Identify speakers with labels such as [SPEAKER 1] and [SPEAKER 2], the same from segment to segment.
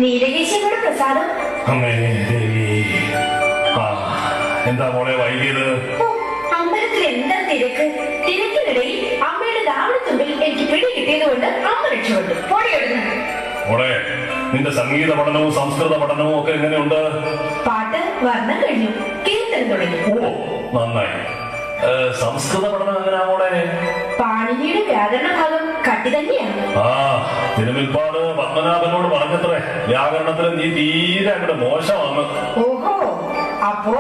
[SPEAKER 1] നീലകേശിയുടെ പ്രസാദം.
[SPEAKER 2] അമ്മേ ദേവി. എന്താ മോളെ വൈകിയത്?
[SPEAKER 1] അമ്പലത്തിൽ എന്താ തിരക്ക്. തിരക്കിനിടയിൽ അമ്മയുടെ ദാവണത്തുമ്പിൽ എനിക്ക് പിടി കിട്ടിയത് കൊണ്ട് അമ്മ രക്ഷപ്പെട്ടു.
[SPEAKER 2] മോളെ, നിന്റെ സംഗീത പഠനവും സംസ്കൃത പഠനവും ഒക്കെ എങ്ങനെയുണ്ട്?
[SPEAKER 1] പാട്ട് വർണ്ണം കഴിഞ്ഞു, കീർത്തനം തുടങ്ങി.
[SPEAKER 2] ഓ, നന്നായി. സംസ്കൃത പഠനം എങ്ങനെയാ മോളെ?
[SPEAKER 1] പാണിനിയുടെ വ്യാകരണ ഭാഗം കട്ടി തന്നെയാണ്.
[SPEAKER 2] തിരുമിൽപ്പാട് പത്മനാഭനോട് പറഞ്ഞത്രേ, വ്യാകരണത്തിൽ നീ തീരെ അങ്ങോട്ട് മോശമാണ്.
[SPEAKER 1] ഓഹോ, അപ്പോ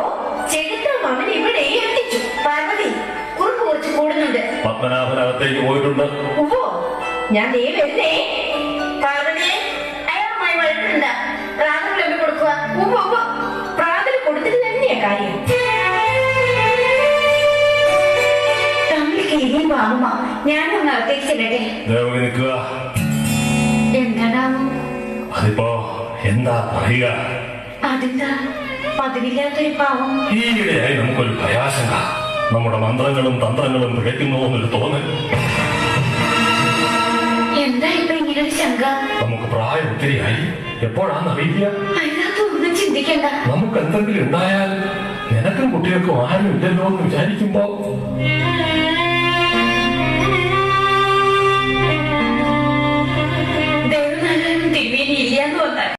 [SPEAKER 1] ചെകുത്ത മാമൻ ഇവിടെ എത്തിച്ചു. പാർവതി, കുറുക്ക് കുറച്ച് കൂടുന്നുണ്ട്.
[SPEAKER 2] പത്മനാഭനകത്തേക്ക് പോയിട്ടുണ്ട്.
[SPEAKER 1] ഓഹോ, ഞാൻ ദേ വരുന്നേ. പാർവതിയെ അയാളുമായി വഴക്കുണ്ട. പ്രാതൽ കൊടുക്കുക. പ്രാതൽ കൊടുത്തിട്ട് തന്നെയാ കാര്യം. വാങ്ങുമോ? ഞാനൊന്ന് അകത്തേക്ക് ചെല്ലട്ടെ.
[SPEAKER 2] ദേവകി നിൽക്കുക.
[SPEAKER 1] എന്താണാവോ?
[SPEAKER 2] അതിപ്പോ എന്താ പറയുക?
[SPEAKER 1] അതെന്താ പതിവില്ലാത്തൊരു പാവം?
[SPEAKER 2] ഈയിടെയായി നമുക്കൊരു ഭയാശങ്ക. നമ്മുടെ മന്ത്രങ്ങളും തന്ത്രങ്ങളും പിഴയ്ക്കുന്നു എന്നൊരു തോന്നൽ.
[SPEAKER 1] എന്താ ഇപ്പൊ ഇങ്ങനൊരു ശങ്ക?
[SPEAKER 2] നമുക്ക് പ്രായം ഒത്തിരിയായി. എപ്പോഴാന്നറിയില്ല.
[SPEAKER 1] അതിനകത്തൊന്നും ചിന്തിക്കണ്ട.
[SPEAKER 2] നമുക്ക് എന്തെങ്കിലും ഉണ്ടായാൽ നിനക്കും കുട്ടികൾക്കും ആരും ഇല്ലല്ലോ എന്ന് വിചാരിക്കുമ്പോ